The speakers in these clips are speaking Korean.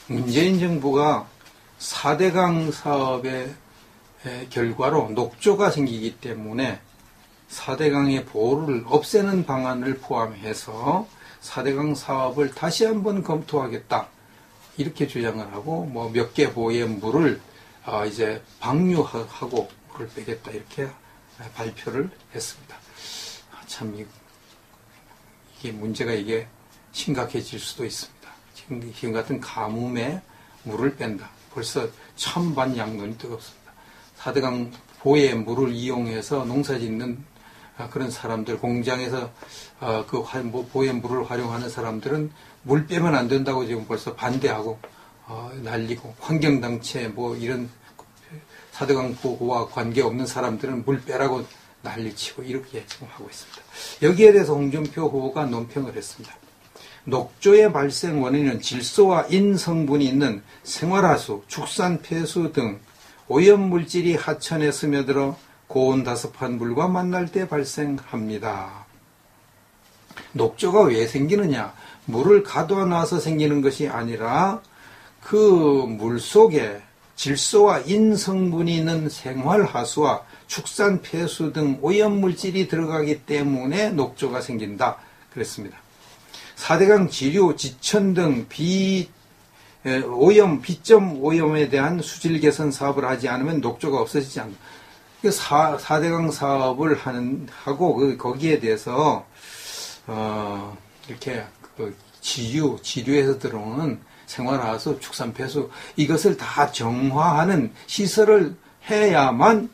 문재인 정부가 4대강 사업의 결과로 녹조가 생기기 때문에 4대강의 보호를 없애는 방안을 포함해서 4대강 사업을 다시 한번 검토하겠다. 이렇게 주장을 하고, 뭐 몇 개 보의 물을 이제 방류하고 물을 빼겠다. 이렇게 발표를 했습니다. 참, 이게 문제가 이게 심각해질 수도 있습니다. 지금 같은 가뭄에 물을 뺀다. 벌써 천반양론이 뜨겁습니다. 4대강 보의 물을 이용해서 농사 짓는 그런 사람들, 공장에서 그 보의 물을 활용하는 사람들은 물 빼면 안 된다고 지금 벌써 반대하고 난리고, 환경단체 뭐 이런 4대강 보호와 관계없는 사람들은 물 빼라고 난리치고 이렇게 지금 하고 있습니다. 여기에 대해서 홍준표 후보가 논평을 했습니다. 녹조의 발생 원인은 질소와 인 성분이 있는 생활하수, 축산 폐수 등 오염물질이 하천에 스며들어 고온다습한 물과 만날 때 발생합니다. 녹조가 왜 생기느냐? 물을 가둬놔서 생기는 것이 아니라 그 물 속에 질소와 인 성분이 있는 생활하수와 축산 폐수 등 오염물질이 들어가기 때문에 녹조가 생긴다. 그랬습니다. 4대강 지류, 지천 등 비점 오염에 대한 수질 개선 사업을 하지 않으면 녹조가 없어지지 않는다. 4대강 사업을 하고 거기에 대해서 이렇게 지류에서 들어오는 생활하수, 축산 폐수 이것을 다 정화하는 시설을 해야만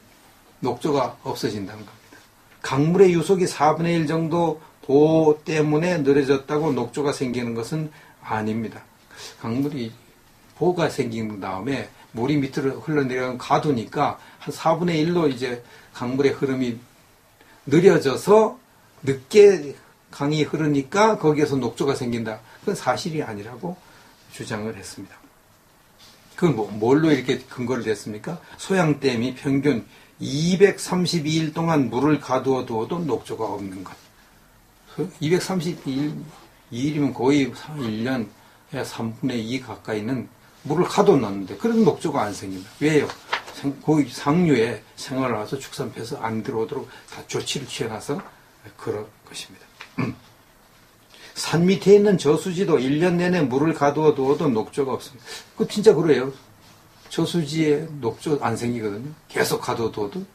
녹조가 없어진다는 겁니다. 강물의 유속이 4분의 1 정도 보호 때문에 느려졌다고 녹조가 생기는 것은 아닙니다. 강물이 보호가 생긴 다음에 물이 밑으로 흘러내려가면 가두니까 한 4분의 1로 이제 강물의 흐름이 느려져서 늦게 강이 흐르니까 거기에서 녹조가 생긴다. 그건 사실이 아니라고 주장을 했습니다. 그건 뭘로 이렇게 근거를 댔습니까? 소양댐이 평균 232일 동안 물을 가두어 두어도 녹조가 없는 것. 232일이면 거의 1년 3분의 2 가까이는 물을 가둬 놨는데 그래도 녹조가 안 생깁니다. 왜요? 거기 상류에 생활을 와서 축산 폐수 안 들어오도록 다 조치를 취해놔서 그런 것입니다. 산 밑에 있는 저수지도 1년 내내 물을 가두어 두어도 녹조가 없습니다. 그 진짜 그래요. 저수지에 녹조 안 생기거든요. 계속 가두어 두어도.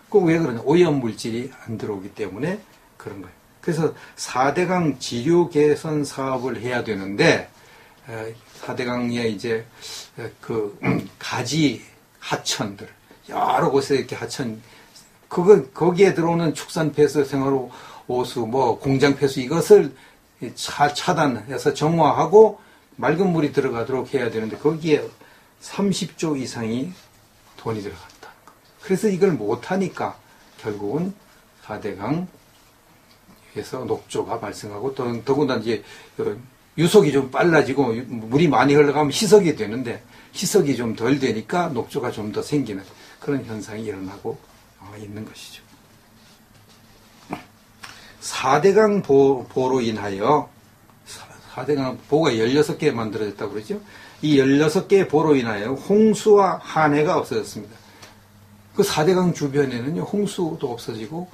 그 왜 그러냐? 오염물질이 안 들어오기 때문에 그런 거예요. 그래서 4대강 지류 개선 사업을 해야 되는데 4대강에 이제 그 가지 하천들 여러 곳에 이렇게 하천 거기에 들어오는 축산 폐수, 생활 오수, 뭐 공장 폐수 이것을 차단해서 정화하고 맑은 물이 들어가도록 해야 되는데 거기에 30조 이상이 돈이 들어간다는 겁니다. 그래서 이걸 못하니까 결국은 4대강에서 녹조가 발생하고 더군다나 이제 유속이 좀 빨라지고 물이 많이 흘러가면 희석이 되는데 희석이 좀 덜 되니까 녹조가 좀 더 생기는 그런 현상이 일어나고 있는 것이죠. 4대강 보로 인하여 4대강 보가 16개 만들어졌다고 그러죠. 이 16개의 보로 인하여 홍수와 한해가 없어졌습니다. 그 4대강 주변에는요, 홍수도 없어지고,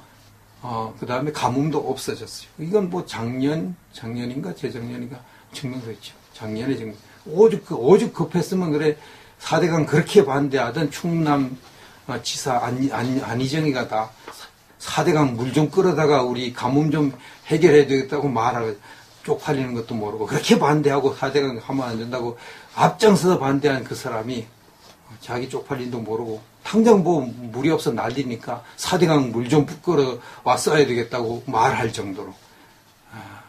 그 다음에 가뭄도 없어졌어요. 이건 뭐 작년인가 재작년인가 증명됐죠. 작년에 지금 오죽 급했으면 그래 4대강 그렇게 반대하던 충남 지사 안희정이가 다 4대강 물 좀 끌어다가 우리 가뭄 좀 해결해야 되겠다고 말하고 쪽팔리는 것도 모르고 그렇게 반대하고 4대강 하면 안 된다고 앞장서서 반대한 그 사람이 자기 쪽팔린도 모르고 당장 뭐 물이 없어 난리니까 4대강 물 좀 끌어 왔어야 되겠다고 말할 정도로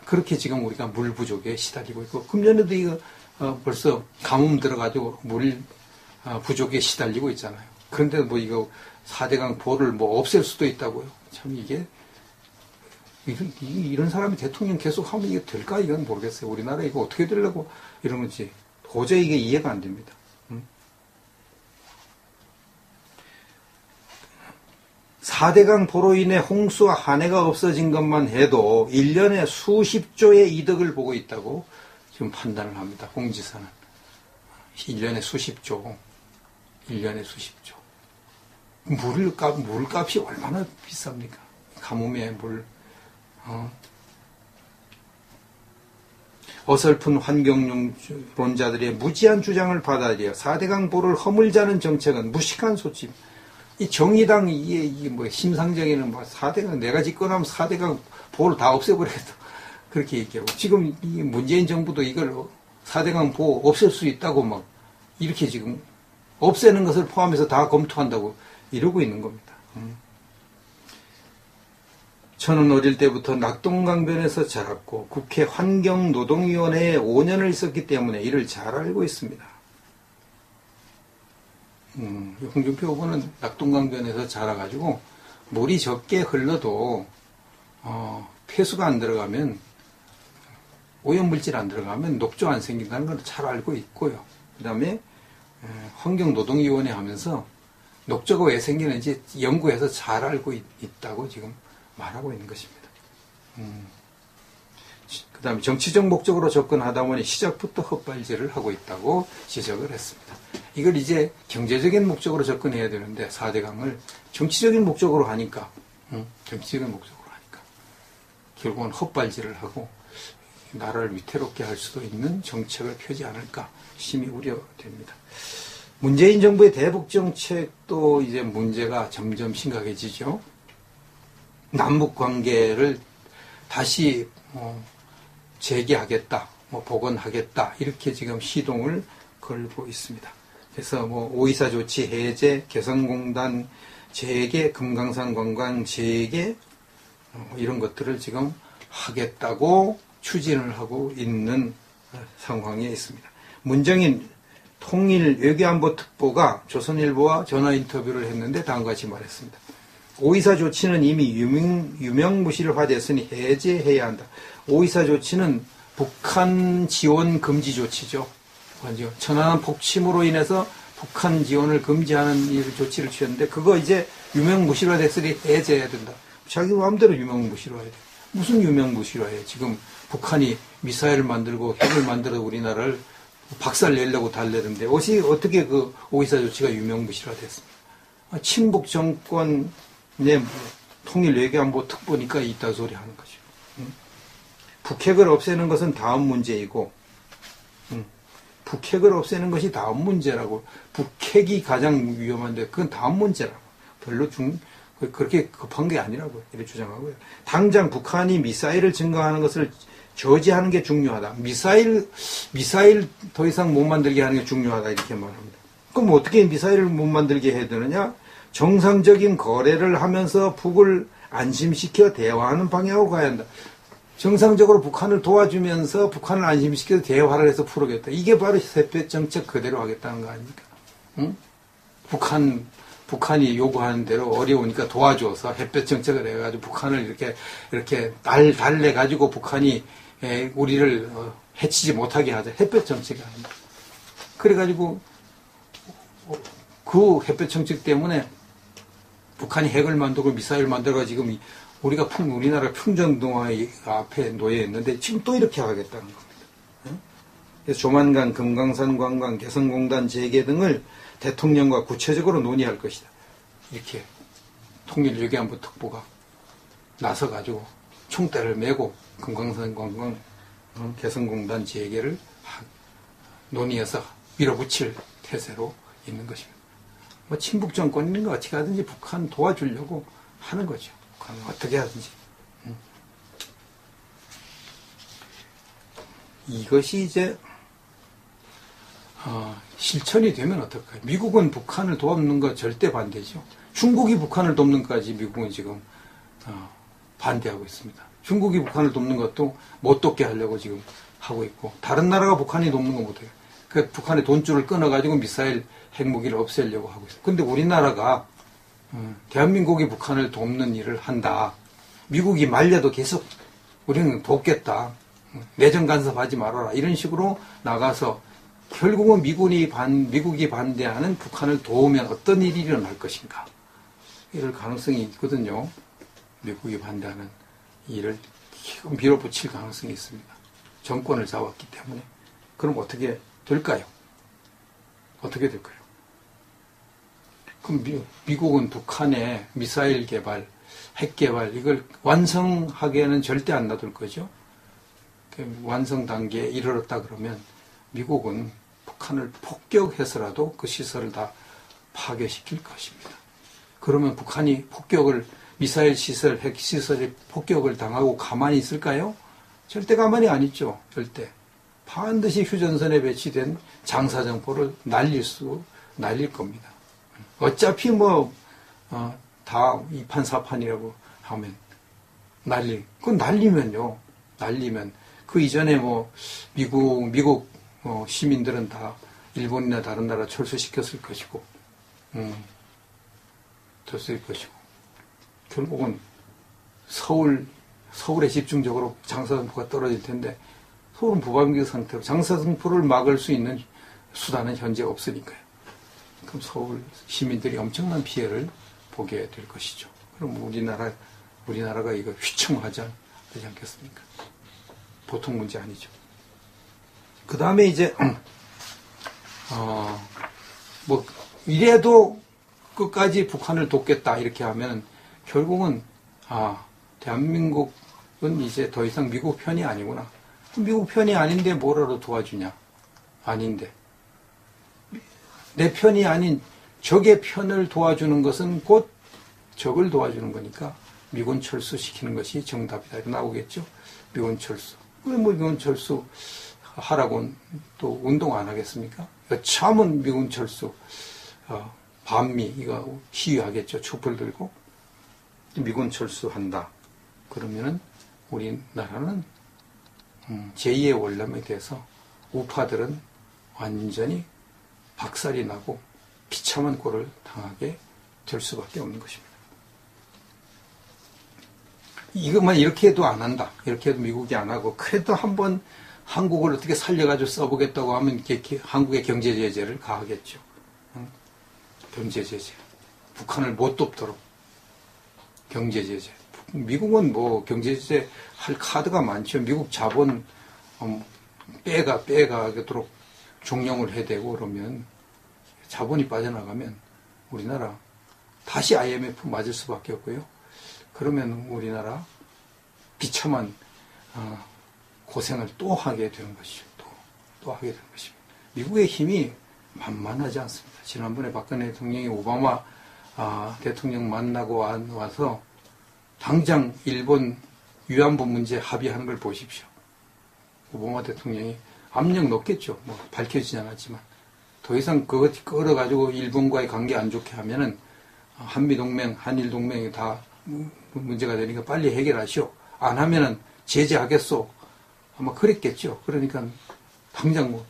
그렇게 지금 우리가 물 부족에 시달리고 있고 금년에도 이거 벌써 가뭄 들어가지고 물 부족에 시달리고 있잖아요. 그런데 뭐 이거 4대강 보를 뭐 없앨 수도 있다고요. 참 이게 이런 사람이 대통령 계속 하면 이게 될까? 이건 모르겠어요. 우리나라 이거 어떻게 되려고 이런 건지 도저히 이게 이해가 안 됩니다. 4대강 보로 인해 홍수와 한해가 없어진 것만 해도 1년에 수십조의 이득을 보고 있다고 지금 판단을 합니다. 홍 지사는. 1년에 수십조. 1년에 수십조. 물값이 얼마나 비쌉니까? 가뭄에 어설픈 환경론자들의 무지한 주장을 받아들여 4대강 보를 허물자는 정책은 무식한 소치. 이 정의당, 이게 뭐, 심상정에는 뭐, 4대강, 내가 집권하면 4대강 보를 다 없애버리겠다. 그렇게 얘기하고. 지금 이 문재인 정부도 이걸 4대강 보 없앨 수 있다고 막, 이렇게 지금, 없애는 것을 포함해서 다 검토한다고 이러고 있는 겁니다. 저는 어릴 때부터 낙동강변에서 자랐고 국회 환경노동위원회에 5년을 있었기 때문에 이를 잘 알고 있습니다. 홍준표 후보는 낙동강변에서 자라가지고 물이 적게 흘러도 폐수가 안 들어가면, 오염물질 안 들어가면 녹조 안 생긴다는 걸 잘 알고 있고요. 그 다음에 환경노동위원회 하면서 녹조가 왜 생기는지 연구해서 잘 알고 있다고 지금 말하고 있는 것입니다. 그 다음에 정치적 목적으로 접근하다 보니 시작부터 헛발질을 하고 있다고 지적을 했습니다. 이걸 이제 경제적인 목적으로 접근해야 되는데 4대강을 정치적인 목적으로 하니까 결국은 헛발질을 하고 나라를 위태롭게 할 수도 있는 정책을 펴지 않을까 심히 우려됩니다. 문재인 정부의 대북 정책도 이제 문제가 점점 심각해지죠. 남북 관계를 다시 재개하겠다, 복원하겠다, 이렇게 지금 시동을 걸고 있습니다. 그래서 5.24 조치 해제, 개성공단 재개, 금강산 관광 재개, 이런 것들을 지금 하겠다고 추진을 하고 있는 상황에 있습니다. 문정인 통일 외교안보특보가 조선일보와 전화 인터뷰를 했는데 다음과 같이 말했습니다. 5.24 조치는 이미 유명무실화됐으니 해제해야 한다. 5.24 조치는 북한 지원 금지 조치죠. 천안함 폭침으로 인해서 북한 지원을 금지하는 이 조치를 취했는데 그거 이제 유명무실화됐으니 해제해야 된다. 자기 마음대로 유명무실화해야 돼. 무슨 유명무실화해? 지금 북한이 미사일을 만들고 핵을 만들어 우리나라를 박살내려고 달래는데 어떻게 그 5.24 조치가 유명무실화됐습니까? 친북 정권의 통일 외교안보 특보니까 이딴 소리 하는 거죠. 북핵을 없애는 것은 다음 문제이고, 북핵을 없애는 것이 다음 문제라고. 북핵이 가장 위험한데 그건 다음 문제라고. 별로 그렇게 급한 게 아니라고 이렇게 주장하고요. 당장 북한이 미사일을 증강하는 것을 저지하는 게 중요하다. 미사일 더 이상 못 만들게 하는 게 중요하다 이렇게 말합니다. 그럼 어떻게 미사일을 못 만들게 해야 되느냐? 정상적인 거래를 하면서 북을 안심시켜 대화하는 방향으로 가야 한다. 정상적으로 북한을 도와주면서 북한을 안심시켜서 대화를 해서 풀어겠다. 이게 바로 햇볕 정책 그대로 하겠다는 거 아닙니까? 응? 북한이 요구하는 대로 어려우니까 도와줘서 햇볕 정책을 해가지고 북한을 이렇게 달래가지고 북한이 우리를 해치지 못하게 하자. 햇볕 정책이 아닙니다. 그래가지고 그 햇볕 정책 때문에 북한이 핵을 만들고 미사일을 만들어가지고 지금 우리나라 평전동화 앞에 놓여 있는데 지금 또 이렇게 하겠다는 겁니다. 그래서 조만간 금강산 관광, 개성공단 재개 등을 대통령과 구체적으로 논의할 것이다. 이렇게 통일 외교안보 특보가 나서가지고 총대를 메고 금강산 관광, 개성공단 재개를 논의해서 밀어붙일 태세로 있는 것입니다. 친북 정권인가 어떻게 하든지 북한 도와주려고 하는 거죠. 북한은 어떻게 하든지. 이것이 이제 실천이 되면 어떨까요? 미국은 북한을 돕는 거 절대 반대죠. 중국이 북한을 돕는 것까지 미국은 지금 반대하고 있습니다. 중국이 북한을 돕는 것도 못 돕게 하려고 지금 하고 있고, 다른 나라가 북한이 돕는 거 못해요. 그 북한의 돈줄을 끊어가지고 미사일 핵무기를 없애려고 하고 있어요. 근데 우리나라가 대한민국이 북한을 돕는 일을 한다. 미국이 말려도 계속 우리는 돕겠다. 내정 간섭하지 말아라. 이런 식으로 나가서 결국은 미국이 반대하는 북한을 도우면 어떤 일이 일어날 것인가. 이럴 가능성이 있거든요. 미국이 반대하는 일을 밀어붙일 가능성이 있습니다. 정권을 잡았기 때문에. 그럼 어떻게 될까요? 어떻게 될까요? 그럼 미국은 북한의 미사일 개발, 핵 개발 이걸 완성하기에는 절대 안 놔둘 거죠. 완성 단계에 이르렀다 그러면 미국은 북한을 폭격해서라도 그 시설을 다 파괴시킬 것입니다. 그러면 북한이 미사일 시설, 핵 시설에 폭격을 당하고 가만히 있을까요? 절대 가만히 안 있죠. 절대. 반드시 휴전선에 배치된 장사정포를 날릴 겁니다. 어차피 다 이판사판이라고 하면 그건 날리면 그 이전에 미국 시민들은 다 일본이나 다른 나라 철수시켰을 것이고, 결국은 서울에 집중적으로 장사정포가 떨어질 텐데, 서울은 무방비 상태로 장사정포를 막을 수 있는 수단은 현재 없으니까요. 그럼 서울 시민들이 엄청난 피해를 보게 될 것이죠. 그럼 우리나라가 이거 휘청하지 않겠습니까? 보통 문제 아니죠. 그 다음에 이제, 이래도 끝까지 북한을 돕겠다, 이렇게 하면, 결국은, 대한민국은 이제 더 이상 미국 편이 아니구나. 미국 편이 아닌데 뭐라도 도와주냐? 아닌데. 내 편이 아닌 적의 편을 도와주는 것은 곧 적을 도와주는 거니까 미군 철수시키는 것이 정답이다. 이렇게 나오겠죠? 미군 철수. 왜 미군 철수 하라고 또 운동 안 하겠습니까? 여차하면 미군 철수, 반미, 이거 시위하겠죠? 촛불 들고. 미군 철수한다. 그러면은 우리나라는 제2의 월남에 대해서 우파들은 완전히 박살이 나고 비참한 꼴을 당하게 될 수밖에 없는 것입니다. 이것만 이렇게 해도 안 한다. 이렇게 해도 미국이 안 하고 그래도 한번 한국을 어떻게 살려가지고 써보겠다고 하면 한국의 경제 제재를 가하겠죠. 경제 제재. 북한을 못 돕도록 경제 제재. 미국은 경제 제재 할 카드가 많죠. 미국 자본 빼가도록 종용을 해대고 그러면 자본이 빠져나가면 우리나라 다시 IMF 맞을 수밖에 없고요. 그러면 우리나라 비참한 고생을 또 하게 되는 것이죠. 또 하게 되는 것입니다. 미국의 힘이 만만하지 않습니다. 지난번에 박근혜 대통령이 오바마 대통령 만나고 와서 당장 일본 위안부 문제 합의하는 걸 보십시오. 오바마 대통령이 압력 넣겠죠. 밝혀지지 않았지만 더 이상 그것 끌어가지고 일본과의 관계 안 좋게 하면은 한미동맹, 한일동맹이 다 문제가 되니까 빨리 해결하시오. 안 하면은 제재하겠소. 아마 그랬겠죠. 그러니까 당장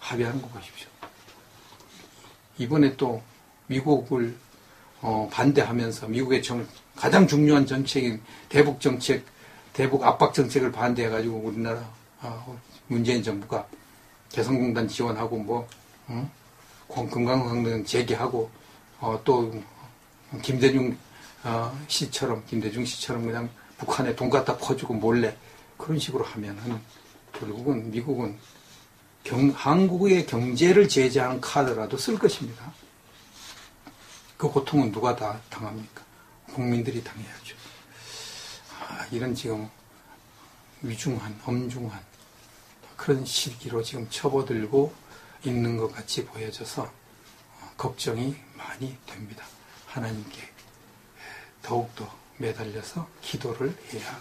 합의하는 거 보십시오. 이번에 또 미국을 반대하면서 미국의 가장 중요한 정책인 대북 정책, 대북 압박 정책을 반대해가지고 우리나라 문재인 정부가 개성공단 지원하고 금강강등 재개하고 또 김대중 씨처럼 그냥 북한에 돈 갖다 퍼주고 몰래 그런 식으로 하면은 결국은 미국은 한국의 경제를 제재하는 카드라도 쓸 것입니다. 그 고통은 누가 다 당합니까? 국민들이 당해야죠. 이런 지금 위중한, 엄중한 그런 시기로 지금 접어들고 있는 것 같이 보여져서 걱정이 많이 됩니다. 하나님께 더욱더 매달려서 기도를 해야